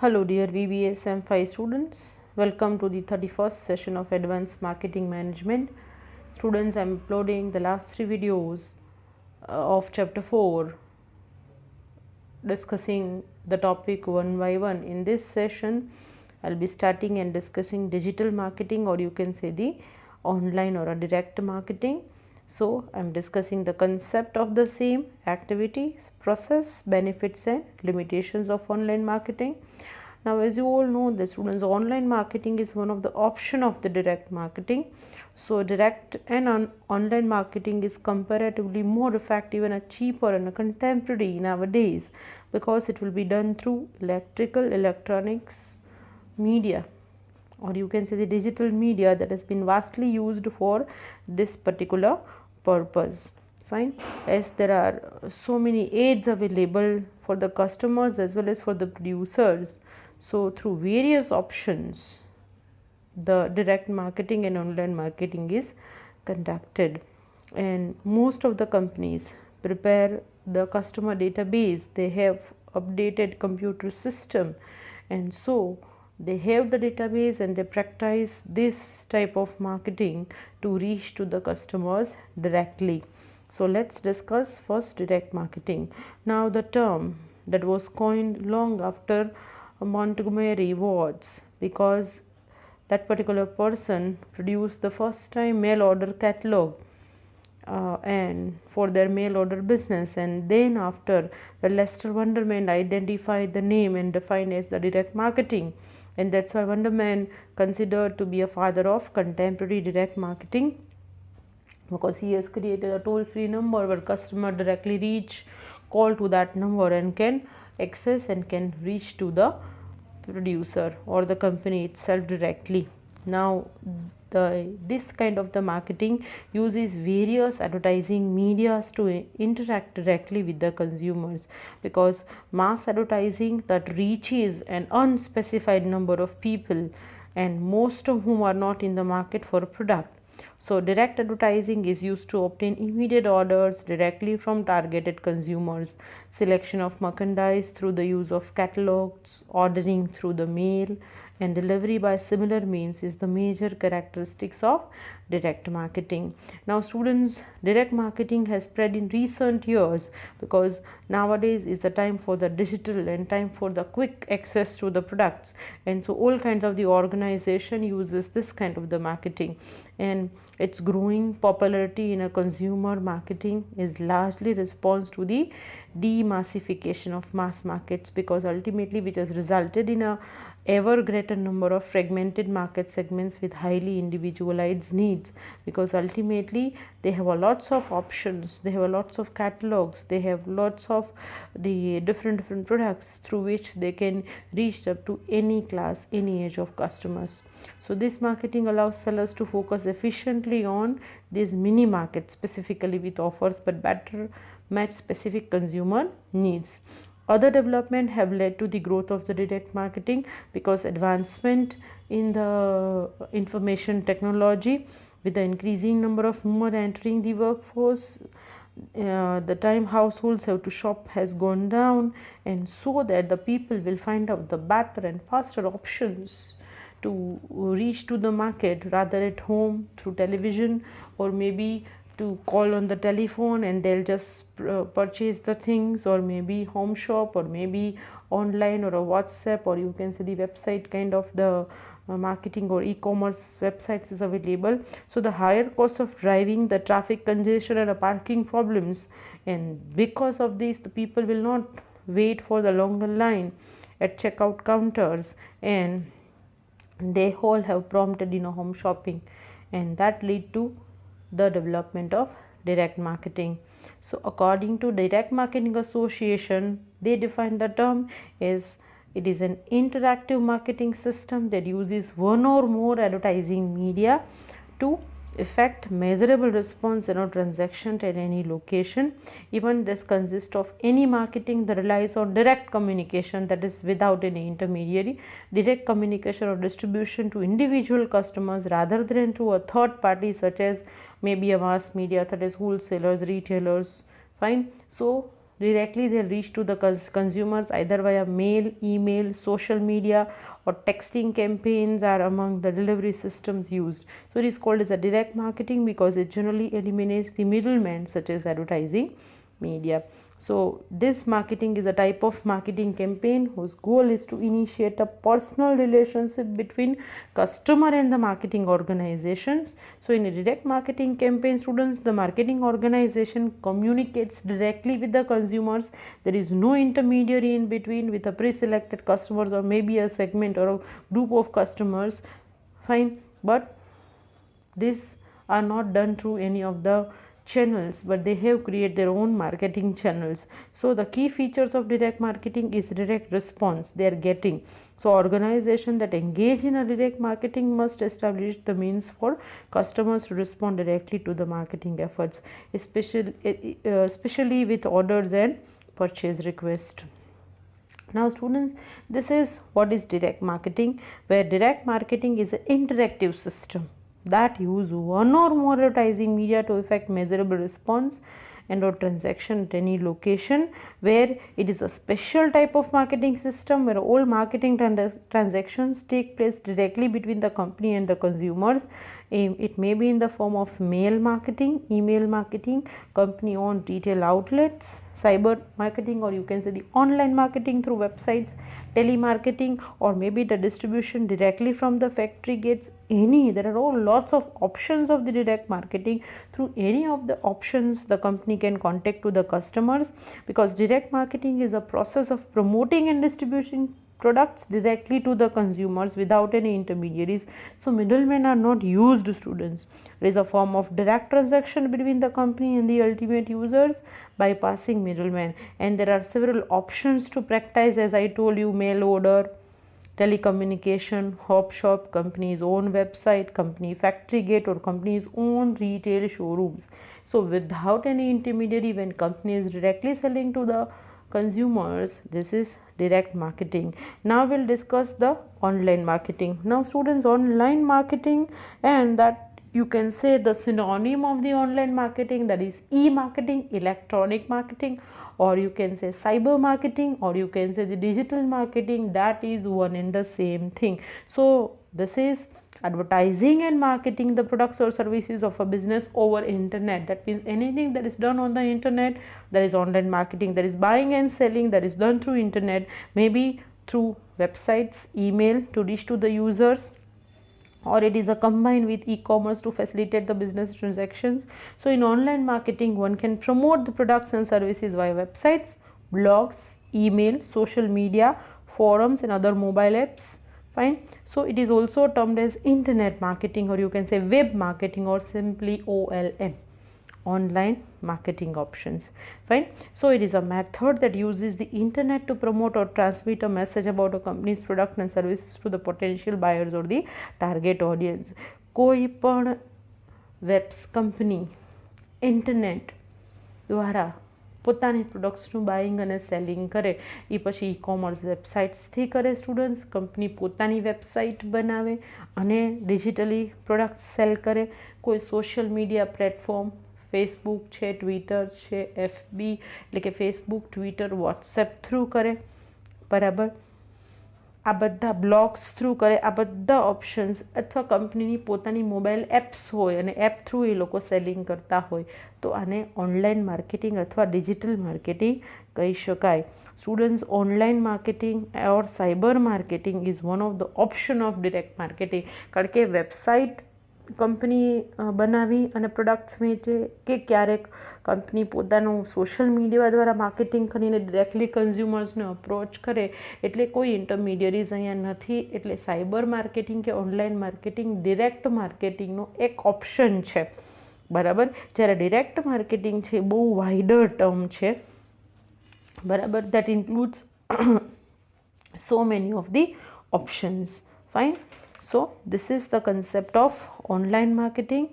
Hello dear VBS M5 students, welcome to the 31st session of Advanced Marketing Management. Students, I am uploading the last 3 videos of chapter 4, discussing the topic one by one. In this session, I will be starting and discussing digital marketing, or you can say the online or a direct marketing. So, I am discussing the concept of the same, activities, process, benefits and limitations of online marketing. Now, as you all know, the students, online marketing is one of the option of the direct marketing. So, direct and online marketing is comparatively more effective and cheaper and contemporary nowadays, because it will be done through electronics media, or you can say the digital media that has been vastly used for this particular purpose. Fine, as there are so many aids available for the customers as well as for the producers. So, through various options, the direct marketing and online marketing is conducted, and most of the companies prepare the customer database. They have updated computer system, and so they have the database and they practice this type of marketing to reach to the customers directly. So let's discuss first direct marketing. Now, the term that was coined long after Montgomery Wards, because that particular person produced the first time mail order catalog and for their mail order business, and then after the Lester Wonderman identified the name and defined as the direct marketing, and that's why Wonderman considered to be a father of contemporary direct marketing, because he has created a toll-free number where customer directly call to that number and can access and can reach to the producer or the company itself directly. Now, this kind of the marketing uses various advertising medias to interact directly with the consumers, because mass advertising that reaches an unspecified number of people, and most of whom are not in the market for a product. So, direct advertising is used to obtain immediate orders directly from targeted consumers. Selection of merchandise through the use of catalogs, ordering through the mail, and delivery by similar means is the major characteristics of direct marketing. Now, students, direct marketing has spread in recent years, because nowadays is the time for the digital and time for the quick access to the products, and so all kinds of the organization uses this kind of the marketing, and its growing popularity in a consumer marketing is largely response to the demassification of mass markets, because ultimately which has resulted in a ever greater number of fragmented market segments with highly individualized needs, because ultimately they have a lots of options, they have a lots of catalogs, they have lots of the different products through which they can reach up to any class, any age of customers. So this marketing allows sellers to focus efficiently on these mini markets, specifically with offers but better match specific consumer needs. Other development have led to the growth of the direct marketing, because advancement in the information technology, with the increasing number of women entering the workforce, the time households have to shop has gone down, and so that the people will find out the better and faster options to reach to the market, rather at home through television, or maybe to call on the telephone and they'll just purchase the things, or maybe home shop, or maybe online, or a WhatsApp, or you can say the website kind of the marketing or e-commerce websites is available. So the higher cost of driving, the traffic congestion and the parking problems, and because of this the people will not wait for the longer line at checkout counters, and they all have prompted home shopping, and that lead to the development of direct marketing. So according to Direct Marketing Association, they define the term as it is an interactive marketing system that uses one or more advertising media to effect measurable response in a transaction at any location. Even this consists of any marketing that relies on direct communication, that is without any intermediary, direct communication or distribution to individual customers rather than to a third party, such as maybe a mass media, that is wholesalers, retailers. Fine. So directly they reach to the consumers either via mail, email, social media, or texting campaigns are among the delivery systems used. So it is called as a direct marketing because it generally eliminates the middlemen such as advertising media. So this marketing is a type of marketing campaign whose goal is to initiate a personal relationship between customer and the marketing organizations. So in a direct marketing campaign, students, the marketing organization communicates directly with the consumers. There is no intermediary in between with a pre-selected customers or maybe a segment or a group of customers. Fine, but these are not done through any of the channels, but they have created their own marketing channels. So the key features of direct marketing is direct response they are getting. So organization that engage in a direct marketing must establish the means for customers to respond directly to the marketing efforts, especially with orders and purchase request. Now students, this is what is direct marketing, where direct marketing is an interactive system that use one or more advertising media to effect measurable response and or transaction at any location, where it is a special type of marketing system where all marketing transactions take place directly between the company and the consumers. It may be in the form of mail marketing, email marketing, company owned retail outlets, cyber marketing, or you can say the online marketing through websites, telemarketing, or maybe the distribution directly from the factory gates. There are all lots of options of the direct marketing. Through any of the options the company can contact to the customers, because direct marketing is a process of promoting and distributing products directly to the consumers without any intermediaries. So middlemen are not used, students. It is a form of direct transaction between the company and the ultimate users bypassing middlemen, and there are several options to practice, as I told you: mail order, telecommunication, hop shop, company's own website, company factory gate, or company's own retail showrooms. So without any intermediary, when company is directly selling to the consumers, this is direct marketing. Now we'll discuss the online marketing. Now students, online marketing, and that you can say the synonym of the online marketing, that is e-marketing, electronic marketing, or you can say cyber marketing, or you can say the digital marketing, that is one and the same thing. So this is advertising and marketing the products or services of a business over internet. That means anything that is done on the internet, that is online marketing. That is buying and selling, that is done through internet, maybe through websites, email to reach to the users, or it is a combined with e-commerce to facilitate the business transactions. So in online marketing, one can promote the products and services via websites, blogs, email, social media, forums, and other mobile apps. Fine. So it is also termed as internet marketing, or you can say web marketing, or simply OLM, online marketing options. Fine. So it is a method that uses the internet to promote or transmit a message about a company's product and services to the potential buyers or the target audience. કોઈ પણ webs company internet દ્વારા પોતાની પ્રોડક્ટ્સનું buying અને selling કરે, એ પછી e commerce વેબસાઇટ્સથી કરે. Students, company પોતાની website બનાવે અને ડિજિટલી પ્રોડક્ટ સેલ કરે. કોઈ સોશિયલ મીડિયા પ્લેટફોર્મ, ફેસબુક છે, ટ્વિટર છે, એફબી એટલે કે ફેસબુક, ટ્વિટર, વોટ્સએપ થ્રુ કરે. બરાબર. આ બધા બ્લોગ્સ થ્રુ કરે. આ બધા ઓપ્શન્સ, અથવા કંપનીની પોતાની મોબાઈલ એપ્સ હોય અને એપ થ્રુ એ લોકો સેલિંગ કરતા હોય, તો આને ઓનલાઈન માર્કેટિંગ અથવા ડિજિટલ માર્કેટિંગ કહી શકાય. Students, online marketing or cyber marketing is one of the option of direct marketing. કારણ કે વેબસાઇટ કંપની બનાવી અને પ્રોડક્ટ્સ વેચે, કે ક્યારેક કંપની પોતાનું સોશિયલ મીડિયા દ્વારા માર્કેટિંગ કરીને ડિરેક્ટલી કન્ઝ્યુમર્સને અપ્રોચ કરે, એટલે કોઈ ઇન્ટરમીડિયરીઝ અહીંયા નથી. એટલે સાયબર માર્કેટિંગ કે ઓનલાઈન માર્કેટિંગ ડિરેક્ટ માર્કેટિંગનો એક ઓપ્શન છે. બરાબર. જ્યારે ડિરેક્ટ માર્કેટિંગ છે બહુ વાઇડર ટર્મ છે. બરાબર. That includes so many of the options. Fine. So this is the concept of online marketing.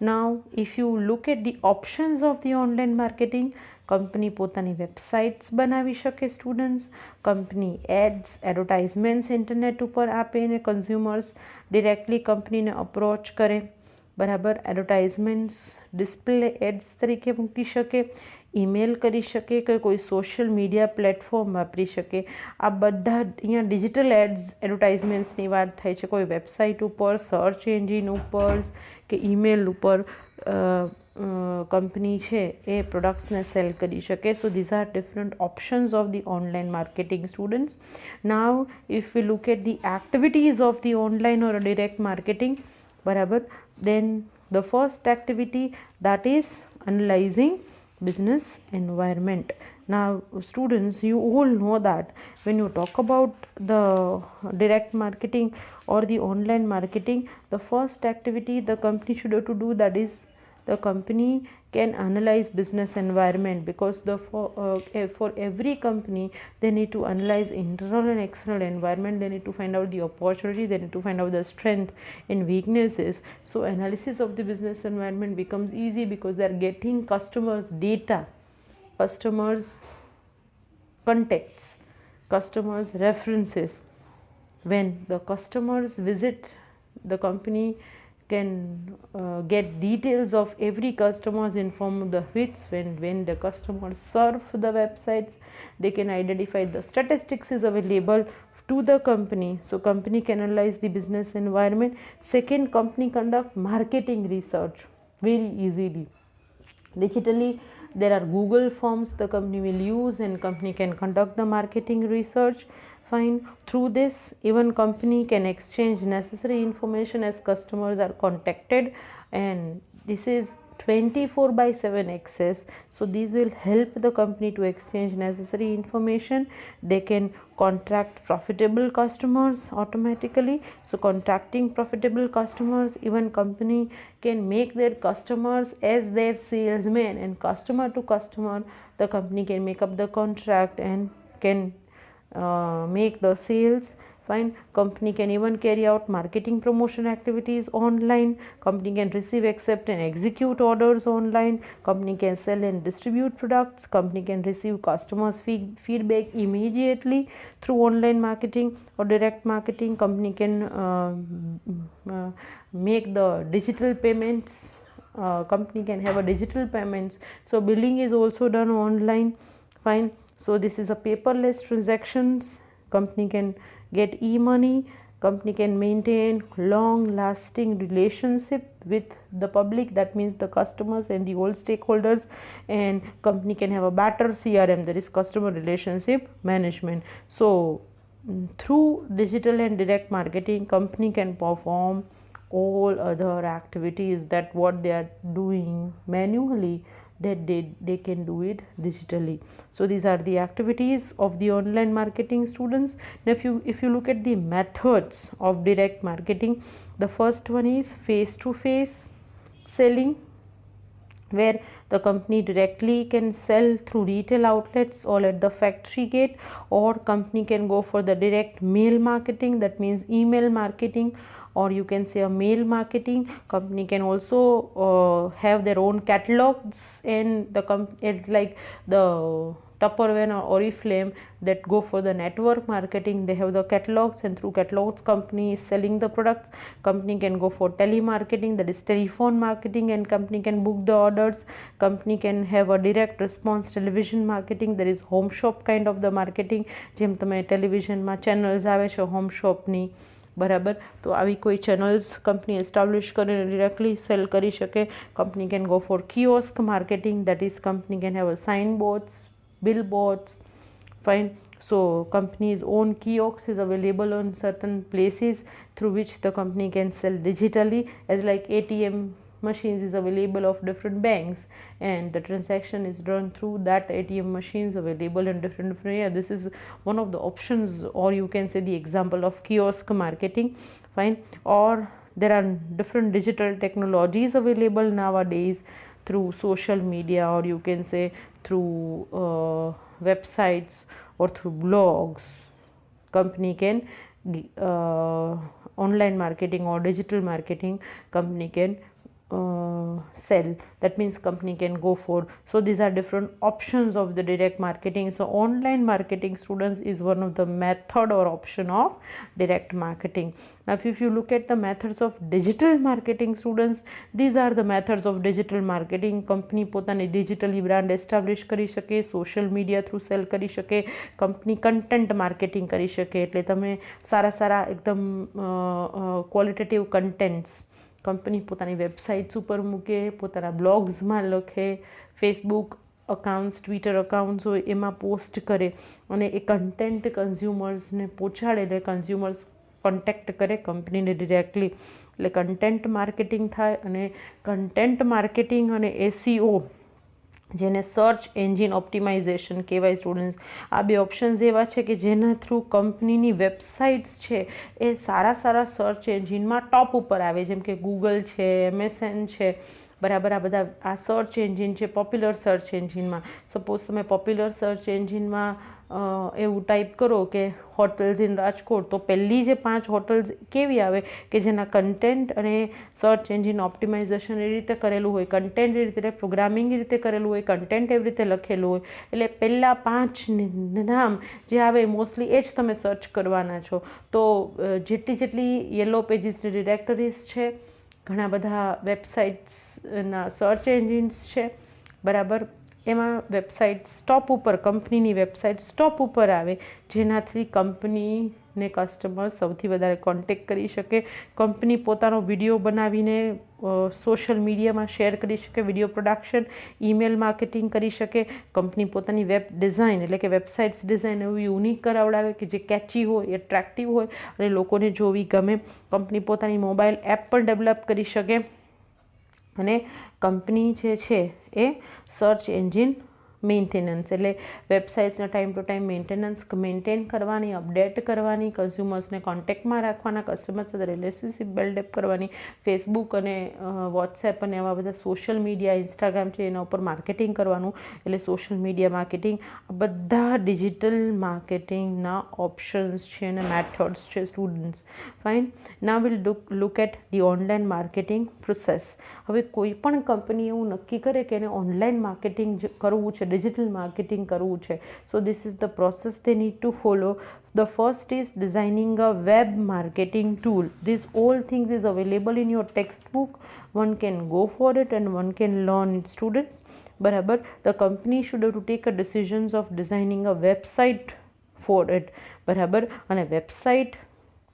Now if you look at the options of the online marketing, company પોતાની websites બનાવી શકે. Students, company ads, એડવર્ટાઇઝમેન્ટ્સ internet ઉપર આપે અને consumers directly કંપનીને approach કરે. બરાબર. એડવર્ટાઇઝમેન્ટ્સ display ads તરીકે મૂકી શકે. ઈમેલ કરી શકે કે કોઈ સોશિયલ મીડિયા પ્લેટફોર્મ વાપરી શકે. આ બધા અહીંયા ડિજિટલ એડવર્ટાઇઝમેન્ટ્સની વાત થાય છે. કોઈ વેબસાઇટ ઉપર, સર્ચ એન્જિન ઉપર કે ઈમેલ ઉપર કંપની છે એ પ્રોડક્ટ્સને સેલ કરી શકે. So these are different options of the online marketing students. Now if we look at the activities of the online or direct marketing, બરાબર, then the first activity, that is analyzing business environment. Now students, you all know that when you talk about the direct marketing or the online marketing, the first activity the company should have to do, that is the company can analyze business environment, because for every company they need to analyze internal and external environment. They need to find out the opportunity, they need to find out the strength and weaknesses. So analysis of the business environment becomes easy because they are getting customers data, customers contacts, customers references. When the customers visit the company, can get details of every customers in form of the hits. When the customers surf the websites, they can identify the statistics is available to the company. So company can analyze the business environment. Second, company conduct marketing research very easily. Digitally, there are Google forms the company will use, and company can conduct the marketing research. Fine. Through this, even company can exchange necessary information as customers are contacted, and this is 24/7 access. So these will help the company to exchange necessary information. They can contract profitable customers automatically. So contracting profitable customers, even company can make their customers as their salesmen, and customer to customer the company can make up the contract and can make the sales. Fine. Company can even carry out marketing promotion activities online. Company can receive, accept and execute orders online. Company can sell and distribute products. Company can receive customers feedback immediately through online marketing or direct marketing. Company can make the digital payments. Company can have a digital payments. So billing is also done online. Fine. So this is a paperless transactions. Company can get e-money. Company can maintain long lasting relationship with the public, that means the customers and the all stakeholders, and company can have a better CRM, that is customer relationship management. So through digital and direct marketing, company can perform all other activities that what they are doing manually, that they can do it digitally. So these are the activities of the online marketing students. Now if you look at the methods of direct marketing, the first one is face to face selling, where the company directly can sell through retail outlets or at the factory gate, or company can go for the direct mail marketing, that means email marketing, or you can say a mail marketing. Company can also have their own catalogs, and it's like the Tupperware or Oriflame that go for the network marketing. They have the catalogs, and through catalogs company is selling the products. Company can go for telemarketing, that is telephone marketing, and company can book the orders. Company can have a direct response television marketing, that is home shop kind of the marketing. જેમ તમે ટેલિવિઝનમાં channels આવે છે home શોપની, બરાબર, તો આવી કોઈ channels company establish કરીને directly sell કરી શકે. Company can go for kiosk marketing, that is company can have a sign boards, billboards. Fine. So company's own kiosk is available on certain places through which the company can sell digitally, as like ATM machines is available of different banks, and the transaction is done through that ATM machines available in different area. This is one of the options, or you can say the example of kiosk marketing. Fine. Or there are different digital technologies available nowadays through social media, or you can say through websites or through blogs. Company can online marketing or digital marketing, company can sell. That means company can go for. So these are different options of the direct marketing. So online marketing, students, is one of the method or option of direct marketing. Now if you look at the methods of digital marketing, students, these are the methods of digital marketing. company પોતાની digitally brand establish કરી શકે, social media through sell કરી શકે, company content marketing કરી શકે. એટલે તમે સારા એકદમ qualitative contents કંપની પોતાની વેબસાઇટ્સ ઉપર મૂકે, પોતાના બ્લોગ્સમાં લખે, ફેસબુક અકાઉન્ટ્સ, ટ્વિટર અકાઉન્ટ્સ હોય એમાં પોસ્ટ કરે અને એ કન્ટેન્ટ કન્ઝ્યુમર્સને પહોંચાડે. એટલે કન્ઝ્યુમર્સ કોન્ટેક્ટ કરે કંપનીને ડિરેક્ટલી. એટલે કન્ટેન્ટ માર્કેટિંગ થાય. અને કન્ટેન્ટ માર્કેટિંગ અને SEO, જેને સર્ચ એન્જિન ઓપ્ટિમાઇઝેશન કહેવાય, સ્ટુડન્ટ્સ, આ બે ઓપ્શન્સ એવા છે કે જેના થ્રુ કંપનીની વેબસાઇટ્સ છે એ સારા સર્ચ એન્જિનમાં ટોપ ઉપર આવે. જેમ કે ગૂગલ છે, MSN છે, બરાબર. આ બધા આ સર્ચ એન્જિન છે પોપ્યુલર સર્ચ એન્જિનમાં. સપોઝ તમે પોપ્યુલર સર્ચ એન્જિનમાં એવું ટાઈપ કરો કે હોટલ્સ ઇન રાજકોટ, તો પહેલી જે 5 હોટલ્સ કેવી આવે કે જેના કન્ટેન્ટ અને સર્ચ એન્જિન ઓપ્ટિમાઇઝેશન એ રીતે કરેલું હોય, કન્ટેન્ટ એ રીતે પ્રોગ્રામિંગ એ રીતે કરેલું હોય, કન્ટેન્ટ એવી રીતે લખેલું હોય. એટલે પહેલાં 5 નામ જે આવે મોસ્ટલી એ જ તમે સર્ચ કરવાના છો. તો જેટલી યલો પેજીસની ડિરેક્ટરીઝ છે, ઘણા બધા વેબસાઇટ્સના સર્ચ એન્જિન્સ છે, બરાબર. એમાં વેબસાઇટ્સ ટોપ ઉપર, કંપનીની વેબસાઇટ ટોપ ઉપર આવે, જેનાથી કંપનીને કસ્ટમર સૌથી વધારે કોન્ટેક્ટ કરી શકે. કંપની પોતાનો વિડીયો બનાવીને સોશિયલ મીડિયામાં શેર કરી શકે, વિડીયો પ્રોડક્શન, ઈમેલ માર્કેટિંગ કરી શકે. કંપની પોતાની વેબ ડિઝાઇન એટલે કે વેબસાઇટ્સ ડિઝાઇન એવું યુનિક કરાવડાવે કે જે કેચી હોય, એટ્રેક્ટિવ હોય અને લોકોને જોવી ગમે. કંપની પોતાની મોબાઈલ એપ પણ ડેવલપ કરી શકે. અને કંપની જે છે એ સર્ચ એન્જિન મેન્ટેનન્સ એટલે વેબસાઇટ્સના ટાઈમ ટુ ટાઈમ મેન્ટેન કરવાની, અપડેટ કરવાની, કન્ઝ્યુમર્સને કોન્ટેક્ટમાં રાખવાના, કસ્ટમર સાથે રિલેશનશિપ બિલ્ડઅપ કરવાની, ફેસબુક અને વોટ્સએપ અને એવા બધા સોશિયલ મીડિયા, ઇન્સ્ટાગ્રામ છે એના ઉપર માર્કેટિંગ કરવાનું. એટલે સોશિયલ મીડિયા માર્કેટિંગ, બધા ડિજિટલ માર્કેટિંગના ઓપ્શન્સ છે અને મેથડ્સ છે, students. Fine. Now will look at the online marketing process. હવે કોઈ પણ કંપની એવું નક્કી કરે કે એને ઓનલાઈન માર્કેટિંગ કરવું છે, digital marketing કરવું છે. So this is the process they need to follow. The first is designing a web marketing tool. These all things is available in your textbook. One can go for it and one can learn it, students. બરાબર. The company should have to take a decisions of designing a website for it. બરાબર. અને website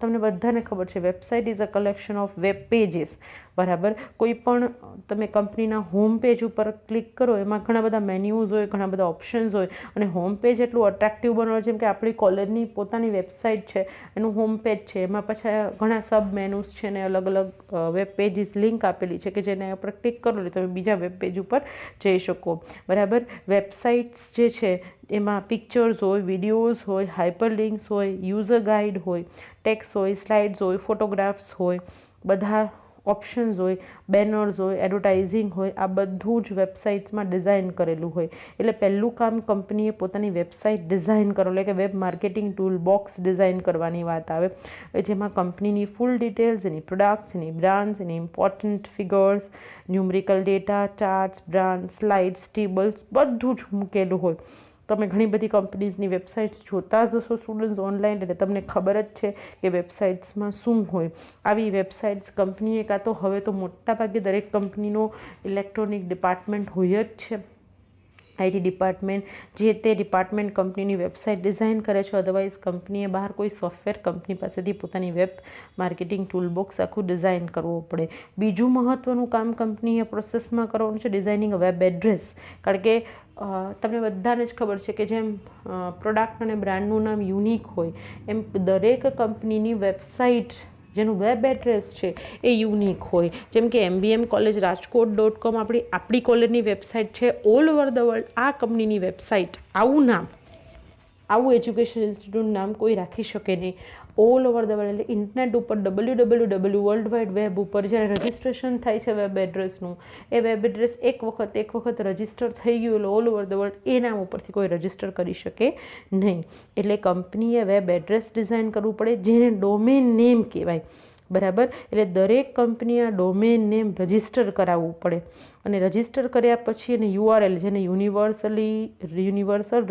તમને બધાને ખબર છે, website is a collection of web pages. બરાબર. કોઈ પણ તમે કંપનીના હોમ પેજ ઉપર ક્લિક કરો, એમાં ઘણા બધા મેન્યુઝ હોય, ઘણા બધા ઓપ્શન્સ હોય અને હોમ પેજ એટલું અટ્રેક્ટિવ બનાવે. જેમ કે આપણી કોલેજની પોતાની વેબસાઇટ છે, એનું હોમ પેજ છે, એમાં પાછા ઘણા સબ મેન્યુઝ છે ને અલગ વેબ પેજીસ લિંક આપેલી છે કે જેને આપણે ક્લિક કરો એટલે તમે બીજા વેબ પેજ ઉપર જઈ શકો. બરાબર. વેબસાઇટ્સ જે છે એમાં પિક્ચર્સ હોય, વિડીયોઝ હોય, હાઇપર લિંક્સ હોય, યુઝર ગાઈડ હોય, ટેક્સ્ટ હોય, સ્લાઇડ્સ હોય, ફોટોગ્રાફ્સ હોય, બધા ઓપ્શન્સ હોય, બેનર્સ હોય, એડવર્ટાઇઝિંગ હોય, આ બધું જ વેબસાઇટ્સમાં ડિઝાઇન કરેલું હોય. એટલે પહેલું કામ કંપનીએ પોતાની વેબસાઇટ ડિઝાઇન કરેલું, એટલે કે web marketing tool box design કરવાની વાત આવે, જેમાં કંપનીની ફૂલ ડિટેલ્સ, એની પ્રોડક્ટ્સ, એની બ્રાન્ડ્સ, એની important figures, numerical data, charts, brand, slides, tables બધું જ મૂકેલું હોય. તમે ઘણી બધી કંપનીઝની વેબસાઇટ્સ જોતા જ હશો, સ્ટુડન્ટ્સ, ઓનલાઈન. એટલે તમને ખબર જ છે કે વેબસાઇટ્સમાં શું હોય. આવી વેબસાઇટ્સ કંપનીએ કાં તો હવે તો મોટાભાગે દરેક કંપનીનો ઇલેક્ટ્રોનિક ડિપાર્ટમેન્ટ હોય જ છે, IT ડિપાર્ટમેન્ટ. જે તે ડિપાર્ટમેન્ટ કંપનીની વેબસાઇટ ડિઝાઇન કરે છે. અદરવાઇઝ કંપનીએ બહાર કોઈ સોફ્ટવેર કંપની પાસેથી પોતાની વેબ માર્કેટિંગ ટૂલ બોક્સ આખું ડિઝાઇન કરવું પડે. બીજું મહત્ત્વનું કામ કંપનીએ પ્રોસેસમાં કરવાનું છે ડિઝાઇનિંગ અ વેબ એડ્રેસ. કારણ કે તમને બધાને જ ખબર છે કે જેમ પ્રોડક્ટ અને બ્રાન્ડનું નામ યુનિક હોય એમ દરેક કંપનીની વેબસાઇટ જેનું વેબ એડ્રેસ છે એ યુનિક હોય. જેમ કે mbmcollegerajkot.com આપણી કોલેજની વેબસાઇટ છે. ઓલ ઓવર ધ વર્લ્ડ આ કંપનીની વેબસાઇટ આવું નામ, આવું એજ્યુકેશન ઇન્સ્ટિટ્યૂટનું નામ કોઈ રાખી શકે નહીં. ઓલ ઓવર ધ વર્લ્ડ એટલે ઇન્ટરનેટ ઉપર www વર્લ્ડ વાઇડ વેબ ઉપર જ્યારે રજિસ્ટ્રેશન થાય છે વેબ એડ્રેસનું, એ વેબ એડ્રેસ એક વખત રજિસ્ટર થઈ ગયું એટલે ઓલ ઓવર ધ વર્લ્ડ એ નામ ઉપરથી કોઈ રજિસ્ટર કરી શકે નહીં. એટલે કંપનીએ વેબ એડ્રેસ ડિઝાઇન કરવું પડે, જેને ડોમેન નેમ કહેવાય. બરાબર. એટલે દરેક કંપની આ ડોમેન નેમ રજિસ્ટર કરાવવું પડે અને રજિસ્ટર કર્યા પછી એને યુઆરએલ, જેને યુનિવર્સલ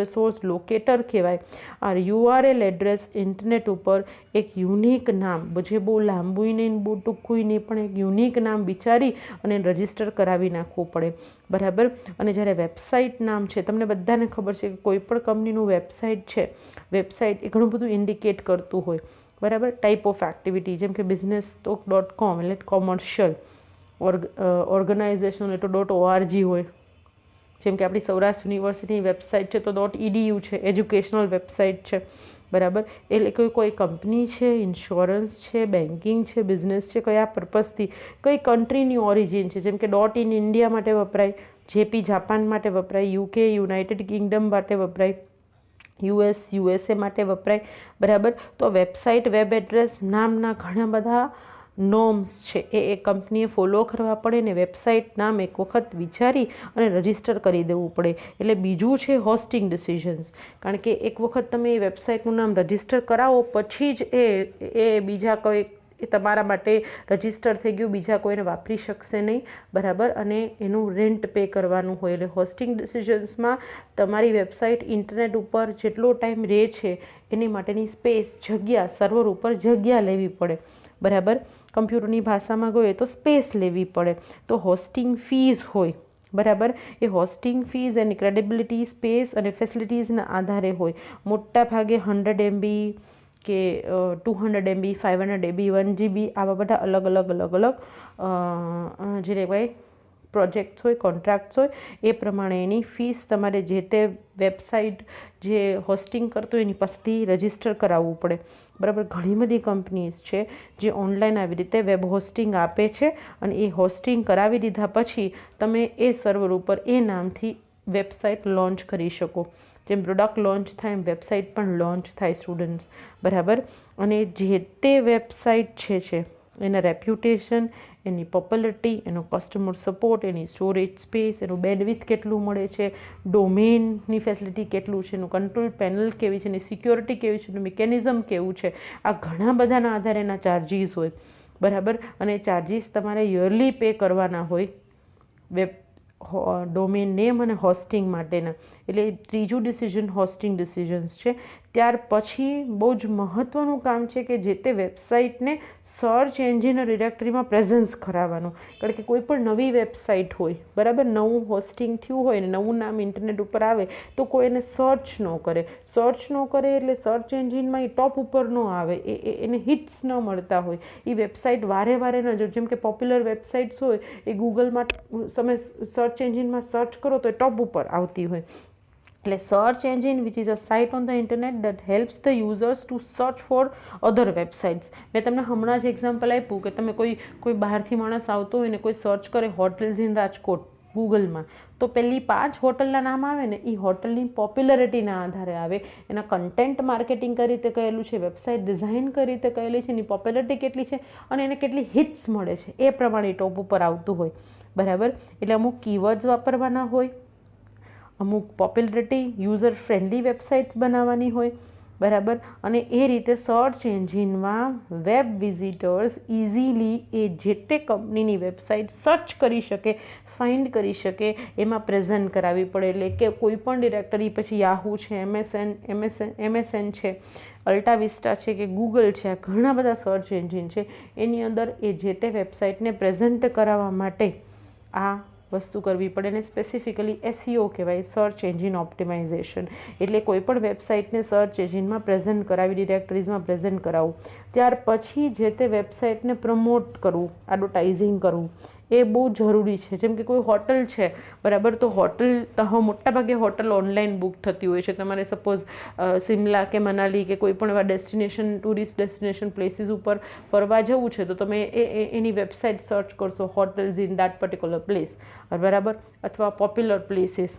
રિસોર્સ લોકેટર કહેવાય, આ યુઆરએલ એડ્રેસ ઇન્ટરનેટ ઉપર એક યુનિક નામ, જે બહુ લાંબુય નહીં બહુ ટૂંકુય નહીં, પણ એક યુનિક નામ વિચારી અને રજિસ્ટર કરાવી નાખવું પડે, બરાબર. અને જ્યારે વેબસાઇટ નામ છે, તમને બધાને ખબર છે કે કોઈ પણ કંપનીનું વેબસાઇટ છે, વેબસાઇટ એ ઘણું બધું ઇન્ડિકેટ કરતું હોય, બરાબર. ટાઈપ ઓફ એક્ટિવિટી, જેમ કે businesstalk.com એટલે કોમર્શિયલ, ઓર્ગેનાઇઝેશન એટલે .org હોય, જેમ કે આપણી સૌરાષ્ટ્ર યુનિવર્સિટીની વેબસાઇટ છે તો .edu છે, એજ્યુકેશનલ વેબસાઇટ છે, બરાબર. એટલે કોઈ કંપની છે, ઇન્સ્યોરન્સ છે, બેન્કિંગ છે, બિઝનેસ છે, કયા પર્પઝથી, કઈ કન્ટ્રીની ઓરિજિન છે, જેમ કે .in ઇન્ડિયા માટે વપરાય, જેપી જાપાન માટે વપરાય, યુકે યુનાઇટેડ કિંગડમ માટે વપરાય, યુએસએ માટે વપરાય, બરાબર. તો વેબસાઇટ, વેબ એડ્રેસ નામના ઘણા બધા નોર્મ્સ છે એ કંપનીએ ફોલો કરવા પડે ને વેબસાઇટ નામ એક વખત વિચારી અને રજિસ્ટર કરી દેવું પડે. એટલે બીજું છે હોસ્ટિંગ ડિસિઝન્સ, કારણ કે એક વખત તમે એ વેબસાઇટનું નામ રજિસ્ટર કરાવો પછી જ એ બીજા કોઈ તમારા માટે રજિસ્ટર થઈ ગયું, બીજા કોઈને વાપરી શકશે નહીં, બરાબર. અને એનું રેન્ટ પે કરવાનું હોય. એટલે હોસ્ટિંગ ડિસિઝન્સમાં તમારી વેબસાઇટ ઇન્ટરનેટ ઉપર જેટલો ટાઈમ રહે છે એની માટેની સ્પેસ, જગ્યા, સર્વર ઉપર જગ્યા લેવી પડે, બરાબર. કમ્પ્યુટરની ભાષામાં ગયો તો સ્પેસ લેવી પડે. તો હોસ્ટિંગ ફીઝ હોય, બરાબર. એ હોસ્ટિંગ ફીઝ એની ક્રેડિબિલિટી, સ્પેસ અને ફેસિલિટીઝના આધારે હોય. મોટા ભાગે 100 MB કે 200 MB, 500 MB, 1 GB આવા બધા અલગ અલગ જે કહેવાય પ્રોજેક્ટ્સ હોય, કોન્ટ્રાક્ટ્સ હોય, એ પ્રમાણે એની ફીસ તમારે જે તે વેબસાઇટ જે હોસ્ટિંગ કરતો એની પાસેથી રજિસ્ટર કરાવવું પડે, બરાબર. ઘણી બધી કંપનીઝ છે જે ઓનલાઈન આવી રીતે વેબ હોસ્ટિંગ આપે છે અને એ હોસ્ટિંગ કરાવી દીધા પછી તમે એ સર્વર ઉપર એ નામથી વેબસાઇટ લોન્ચ કરી શકો. જેમ પ્રોડક્ટ લોન્ચ થાય એમ વેબસાઇટ પણ લોન્ચ થાય સ્ટુડન્ટ્સ, બરાબર. અને જે તે વેબસાઇટ છે એના રેપ્યુટેશન, એની પોપ્યુલરિટી, એનો કસ્ટમર સપોર્ટ, એની સ્ટોરેજ સ્પેસ, એનું બેન્ડવિડ્થ કેટલું મળે છે, ડોમેનની ફેસિલિટી કેટલું છે, એનું કંટ્રોલ પેનલ કેવી છે, એની સિક્યોરિટી કેવી છે, એનું મિકેનિઝમ કેવું છે, આ ઘણા બધાના આધારે એના ચાર્જીસ હોય, બરાબર. અને ચાર્જીસ તમારે યરલી પે કરવાના હોય ડોમેન નેમ અને હોસ્ટિંગ માટેના. એટલે ત્રીજું ડિસિઝન હોસ્ટિંગ ડિસિઝન્સ છે. ત્યાર પછી બહુ જ મહત્ત્વનું કામ છે કે જે તે વેબસાઇટને સર્ચ એન્જિન ડિરેક્ટરીમાં પ્રેઝન્સ કરાવવાનું. કારણ કે કોઈ પણ નવી વેબસાઇટ હોય, બરાબર, નવું હોસ્ટિંગ થયું હોય ને નવું નામ ઇન્ટરનેટ ઉપર આવે તો કોઈ એને સર્ચ ન કરે એટલે સર્ચ એન્જિનમાં એ ટોપ ઉપર ન આવે, એને હિટ્સ ન મળતા હોય, એ વેબસાઇટ વારે ન જો. જેમ કે પોપ્યુલર વેબસાઇટ્સ હોય એ ગૂગલમાં તમે સર્ચ એન્જિનમાં સર્ચ કરો તો એ ટોપ ઉપર આવતી હોય. એટલે search engine which is a site on the internet that helps the users to search for other websites. મેં તમને હમણાં જ એક્ઝામ્પલ આપ્યું કે તમે કોઈ બહારથી માણસ આવતો હોય ને કોઈ સર્ચ કરે હોટલ્સ ઇન રાજકોટ ગૂગલમાં, તો પહેલી 5 હોટલના નામ આવે ને એ હોટલની પોપ્યુલરિટીના આધારે આવે, એના કન્ટેન્ટ માર્કેટિંગ કઈ રીતે કરેલું છે, વેબસાઇટ ડિઝાઇન કઈ રીતે કરેલી છે, એની પોપ્યુલરિટી કેટલી છે અને એને કેટલી હિટ્સ મળે છે એ પ્રમાણે ટોપ ઉપર આવતું હોય, બરાબર. એટલે અમુક કીવર્ડ્સ વાપરવાના હોય, અમુક પોપ્યુલરિટી, યુઝર ફ્રેન્ડલી વેબસાઇટ્સ બનાવવાની હોય, બરાબર. અને એ રીતે સર્ચ એન્જિનમાં વેબ વિઝિટર્સ ઇઝીલી એ જે તે કંપનીની વેબસાઇટ સર્ચ કરી શકે, ફાઇન્ડ કરી શકે, એમાં પ્રેઝન્ટ કરાવવી પડે. એટલે કે કોઈ પણ ડિરેક્ટરી, પછી યાહૂ છે, MSN છે, અલ્ટા વિસ્ટા છે કે ગૂગલ છે, આ ઘણા બધા સર્ચ એન્જિન છે, એની અંદર એ જે તે વેબસાઇટને પ્રેઝન્ટ કરાવવા માટે આ વસ્તુ કરવી પડે. ને સ્પેસિફિકલી SEO કહેવાય, સર્ચ એન્જિન ઓપ્ટિમાઇઝેશન. એટલે કોઈ પણ વેબસાઇટને સર્ચ એન્જિનમાં પ્રેઝન્ટ કરાવી, ડિરેક્ટરીઝમાં પ્રેઝન્ટ કરાવવું, ત્યાર પછી જે તે વેબસાઇટને પ્રમોટ કરવું, એડવર્ટાઇઝિંગ કરવું, એ બહુ જરૂરી છે. જેમ કે કોઈ હોટલ છે, બરાબર, તો હોટલ મોટાભાગે હોટલ ઓનલાઈન બુક થતી હોય છે. તમારે સપોઝ સિમલા કે મનાલી કે કોઈ પણ એવા ડેસ્ટિનેશન, ટુરિસ્ટ ડેસ્ટિનેશન પ્લેસીસ ઉપર ફરવા જવું છે તો તમે એની વેબસાઇટ સર્ચ કરશો, hotels in that particular place, બરાબર, અથવા પોપ્યુલર પ્લેસીસ.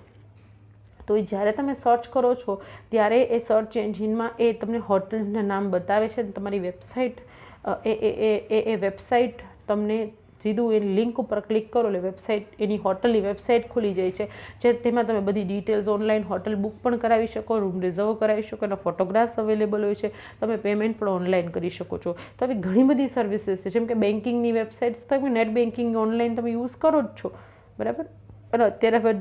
તો જ્યારે તમે સર્ચ કરો છો ત્યારે એ સર્ચ એન્જિનમાં એ તમને હોટલ્સના નામ બતાવે છે. તમારી વેબસાઇટ એ વેબસાઇટ તમને સીધું એની લિંક ઉપર ક્લિક કરો એટલે વેબસાઇટ, એની હોટલની વેબસાઇટ ખુલી જાય છે, જે તેમાં તમે બધી ડિટેલ્સ ઓનલાઈન હોટલ બુક પણ કરાવી શકો, રૂમ રિઝર્વ કરાવી શકો, એના ફોટોગ્રાફ્સ અવેલેબલ હોય છે, તમે પેમેન્ટ પણ ઓનલાઈન કરી શકો છો. તો આવી ઘણી બધી સર્વિસીસ છે, જેમ કે બેન્કિંગની વેબસાઇટ્સ, તમે નેટ બેન્કિંગ ઓનલાઈન તમે યુઝ કરો જ છો, બરાબર. અને અત્યારે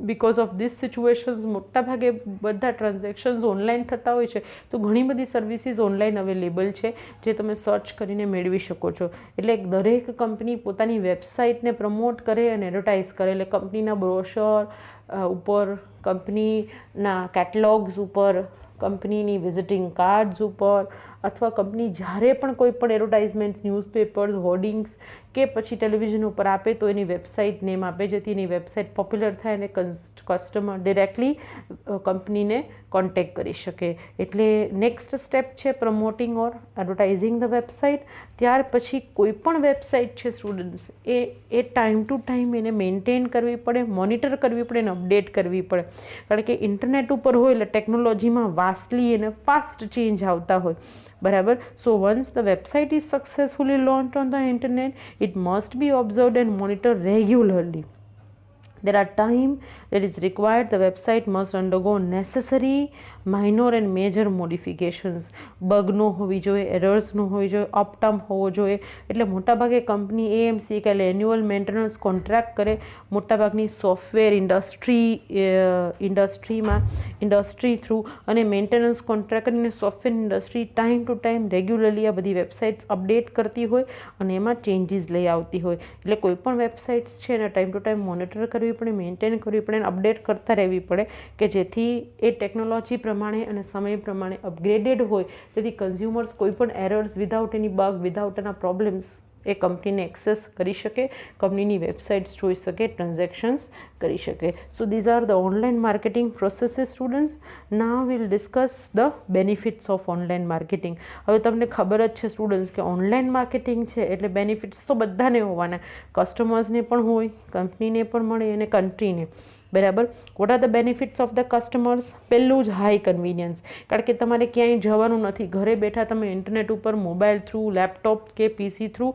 બિકોઝ ઓફ ધીસ સિચ્યુએશન્સ મોટાભાગે બધા ટ્રાન્ઝેક્શન્સ ઓનલાઈન થતા હોય છે, તો ઘણી બધી સર્વિસીસ ઓનલાઈન અવેલેબલ છે, જે તમે સર્ચ કરીને મેળવી શકો છો. એટલે દરેક કંપની પોતાની વેબસાઇટને પ્રમોટ કરે અને એડવર્ટાઇઝ કરે, એટલે કંપનીના બ્રોશર ઉપર, કંપનીના કેટલોગ્સ ઉપર, કંપનીની વિઝિટિંગ કાર્ડ્સ ઉપર, અથવા કંપની જ્યારે પણ કોઈ પણ એડવર્ટાઇઝમેન્ટ્સ, ન્યૂઝપેપર્સ, હોર્ડિંગ્સ કે પછી ટેલિવિઝન ઉપર આપે તો એની વેબસાઇટ નેમ આપે, જેથી એની વેબસાઇટ પોપ્યુલર થાય અને કસ્ટમર ડિરેક્ટલી કંપનીને કોન્ટેક્ટ કરી શકે. એટલે નેક્સ્ટ સ્ટેપ છે promoting or advertising the website. ત્યાર પછી કોઈ પણ વેબસાઇટ છે students, A time to time એને મેન્ટેન કરવી પડે, મોનિટર કરવી પડે અને અપડેટ કરવી પડે. કારણ કે ઇન્ટરનેટ ઉપર હોય એટલે ટેકનોલોજીમાં વાસ્ટલી અને ફાસ્ટ ચેન્જ આવતા હોય, બરાબર. સો once the website is successfully launch on the internet, it must be observed and monitored regularly. There are time that is required. The website must undergo necessary minor and major modifications. Bug ન હોવી જોઈએ, errors ન હોવી જોઈએ, uptime હોવો જોઈએ. એટલે મોટાભાગે કંપની AMC કે એટલે એન્યુઅલ મેન્ટેનન્સ કોન્ટ્રાક્ટ કરે. મોટાભાગની સોફ્ટવેર ઇન્ડસ્ટ્રી થ્રુ અને મેન્ટેનન્સ કોન્ટ્રાક્ટ કરીને software industry time to time regularly આ બધી વેબસાઇટ્સ અપડેટ કરતી હોય અને એમાં ચેન્જીસ લઈ આવતી હોય. એટલે કોઈ પણ વેબસાઇટ્સ છે એને ટાઈમ ટુ ટાઈમ મોનિટર કરવી પડે, મેન્ટેન કરવી પડે, અપડેટ કરતા રહેવી પડે, કે જેથી એ ટેકનોલોજી પ્રમાણે અને સમય પ્રમાણે અપગ્રેડેડ હોય, જેથી કન્ઝ્યુમર્સ કોઈ પણ એરર્સ વિધાઉટ એની બગ, વિધાઉટ એના પ્રોબ્લેમ્સ એ કંપનીને એક્સેસ કરી શકે, કંપનીની વેબસાઇટ્સ જોઈ શકે, ટ્રાન્ઝેક્શન્સ કરી શકે. So these are the online marketing processes students. Now will discuss the benefits of online marketing. હવે તમને ખબર જ છે સ્ટુડન્ટ્સ કે ઓનલાઈન માર્કેટિંગ છે એટલે બેનિફિટ્સ તો બધાને હોવાના, કસ્ટમર્સને પણ હોય, કંપનીને પણ મળે અને કન્ટ્રીને, બરાબર. What are the benefits of the customers? પહેલું જ હાઈ કન્વિનિયન્સ. કારણ કે તમારે ક્યાંય જવાનું નથી, ઘરે બેઠા તમે ઇન્ટરનેટ ઉપર મોબાઈલ થ્રુ, લેપટોપ કે PC થ્રુ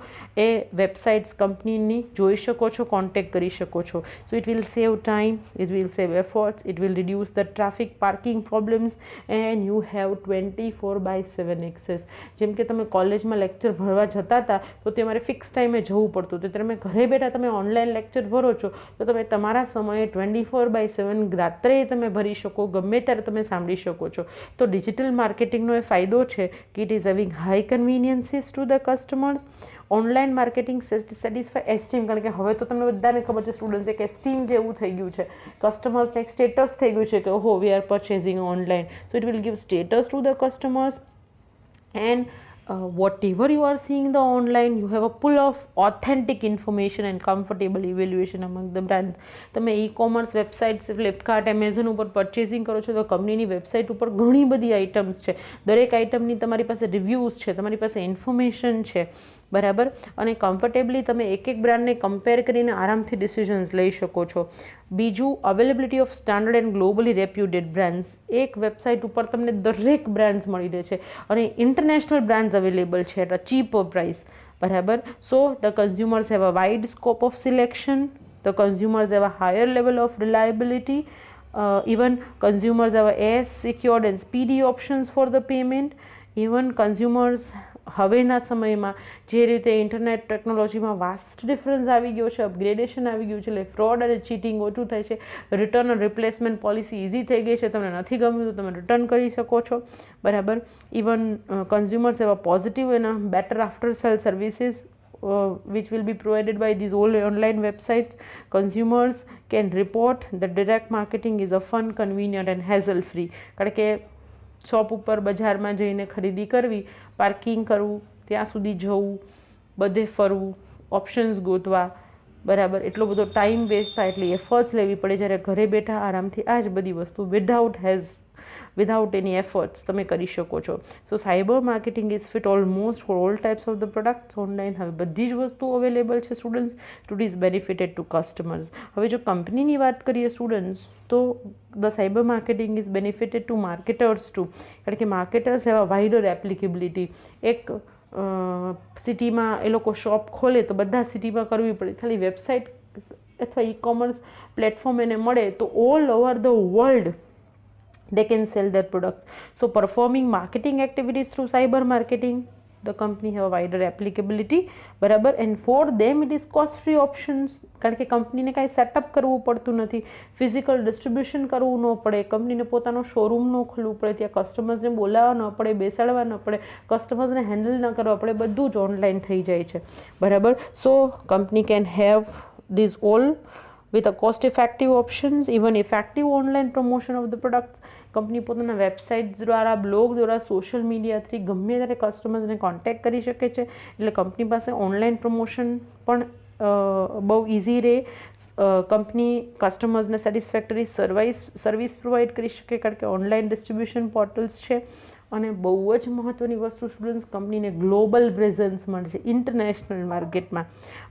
એ વેબસાઇટ્સ કંપનીની જોઈ શકો છો, કોન્ટેક્ટ કરી શકો છો. So it will save time, it will save efforts, it will reduce the traffic parking problems and you have 24/7 access. જેમ કે તમે કોલેજમાં લેક્ચર ભરવા જતા હતા તો તમારે ફિક્સ ટાઈમે જવું પડતું, તો તમે ઘરે બેઠા તમે ઓનલાઈન લેક્ચર ભરો છો તો તમે તમારા સમયે 24/7 રાત્રે તમે ભરી શકો, ગમે ત્યારે તમે સાંભળી શકો છો. તો ડિજિટલ માર્કેટિંગનો એ ફાયદો છે કે it is having high conveniences to the customers. Online marketing satisfy esteem, કારણ કે હવે તો તમને બધાને ખબર છે સ્ટુડન્ટ્સ, એક એસ્ટીમ જેવું થઈ ગયું છે, કસ્ટમર્સને એક સ્ટેટસ થઈ ગયું છે કે ઓહો we are purchasing online. So it will give status two the customers. And whatever you are seeing the online, you have a pull of authentic information and comfortable evaluation among the brands. તમે e-commerce websites, Flipkart, Amazon ઉપર purchasing કરો છો તો કંપનીની website ઉપર ઘણી બધી items છે, દરેક આઇટમની તમારી પાસે રિવ્યૂઝ છે, તમારી પાસે ઇન્ફોર્મેશન છે, બરાબર. અને કમ્ફર્ટેબલી તમે એક બ્રાન્ડને કમ્પેર કરીને આરામથી ડિસિઝન્સ લઈ શકો છો. બીજું, availability of standard and globally reputed brands. એક વેબસાઇટ ઉપર તમને દરેક બ્રાન્ડ્સ મળી રહે છે અને ઇન્ટરનેશનલ બ્રાન્ડ્સ અવેલેબલ છે એટ અ ચીપર પ્રાઇસ, બરાબર. So the consumers have a wide scope of selection, the consumers have a higher level of reliability, even consumers have as secured and speedy options for the payment. Even consumers હવેના સમયમાં જે રીતે internet ટેકનોલોજીમાં vast difference આવી ગયો છે, upgradation આવી ગયું છે, એટલે ફ્રોડ અને ચીટિંગ ઓછું થાય છે, રિટર્ન અને રિપ્લેસમેન્ટ પોલિસી ઇઝી થઈ ગઈ છે, તમને નથી ગમ્યું તો તમે રિટર્ન કરી શકો છો, બરાબર. Even consumers have a positive and better after sale services which will be provided by these all online websites. Consumers can report that direct marketing is a fun, convenient and hassle free. કારણ કે shop ઉપર બજારમાં જઈને ખરીદી કરવી, parking કરવું, ત્યાં સુધી જવું, બધે ફરવું, ઓપ્શન્સ ગોતવા, બરાબર, એટલો બધો ટાઈમ વેસ્ટ થાય, એટલી એફર્ટ્સ લેવી પડે. જ્યારે ઘરે બેઠા આરામથી આ જ બધી વસ્તુ વિધાઉટ એની એફર્ટ્સ તમે કરી શકો છો. So cyber marketing is fit almost for all types of the products online. હવે બધી જ વસ્તુ અવેલેબલ છે students, to is benefited to customers. હવે જો કંપનીની વાત કરીએ સ્ટુડન્ટ્સ, તો the cyber marketing is benefited to marketers too, કારણ કે marketers have a wider applicability. એક સિટીમાં એ લોકો શોપ ખોલે તો બધા સિટીમાં કરવી પડે, ખાલી વેબસાઇટ અથવા ઈ કોમર્સ પ્લેટફોર્મ એને મળે તો all over the world they can sell their products. So performing marketing activities through cyber marketing, the company have a wider applicability, બરાબર, and for them it is cost free options, કારણ કે કંપનીને કાંઈ setup કરવું પડતું નથી, physical distribution કરવું ન પડે, કંપનીને પોતાનો શોરૂમ ન ખોલવું પડે, ત્યાં કસ્ટમર્સને બોલાવવા ન પડે, બેસાડવા ન પડે, કસ્ટમર્સને હેન્ડલ ન કરવા પડે, બધું જ ઓનલાઈન થઈ જાય છે, બરાબર. So company can have these all with a cost effective options, even effective online promotion of the products. Company પોતાના વેબસાઇટ દ્વારા, બ્લોગ દ્વારા, સોશિયલ મીડિયાથી ગમે ત્યારે કસ્ટમર્સને કોન્ટેક્ટ કરી શકે છે, એટલે કંપની પાસે ઓનલાઈન પ્રમોશન પણ બહુ ઇઝી રહે. કંપની કસ્ટમર્સને સેટિસ્ફેક્ટરી સર્વિસ પ્રોવાઈડ કરી શકે, કારણ કે ઓનલાઈન ડિસ્ટ્રીબ્યુશન પોર્ટલ્સ છે. અને બહુ જ મહત્ત્વની વસ્તુ સ્ટુડન્ટ્સ, કંપનીને ગ્લોબલ પ્રેઝન્સ મળશે ઇન્ટરનેશનલ માર્કેટમાં,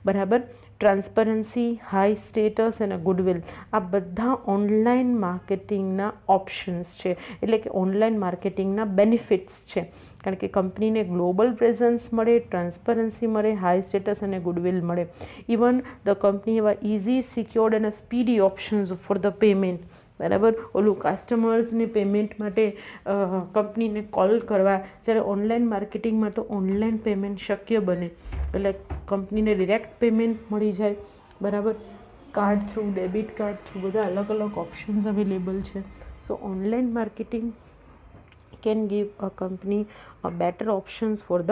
બરાબર. ટ્રાન્સપરન્સી, હાઈ સ્ટેટસ અને ગુડવિલ, આ બધા ઓનલાઈન માર્કેટિંગના ઓપ્શન્સ છે, એટલે કે ઓનલાઈન માર્કેટિંગના બેનિફિટ્સ છે, કારણ કે કંપનીને ગ્લોબલ પ્રેઝન્સ મળે, ટ્રાન્સપરન્સી મળે, હાઈ સ્ટેટસ અને ગુડવિલ મળે. ઇવન ધ કંપની એવા ઇઝી, સિક્યોર્ડ અને speedy options for the payment, બરાબર. ઓલું કસ્ટમર્સને પેમેન્ટ માટે કંપનીને કોલ કરવા, જ્યારે ઓનલાઈન માર્કેટિંગમાં તો ઓનલાઈન પેમેન્ટ શક્ય બને, એટલે કંપનીને ડિરેક્ટ પેમેન્ટ મળી જાય, બરાબર. Card through, debit card through, બધા અલગ અલગ ઓપ્શન્સ અવેલેબલ છે. So online marketing can give a company a better options for the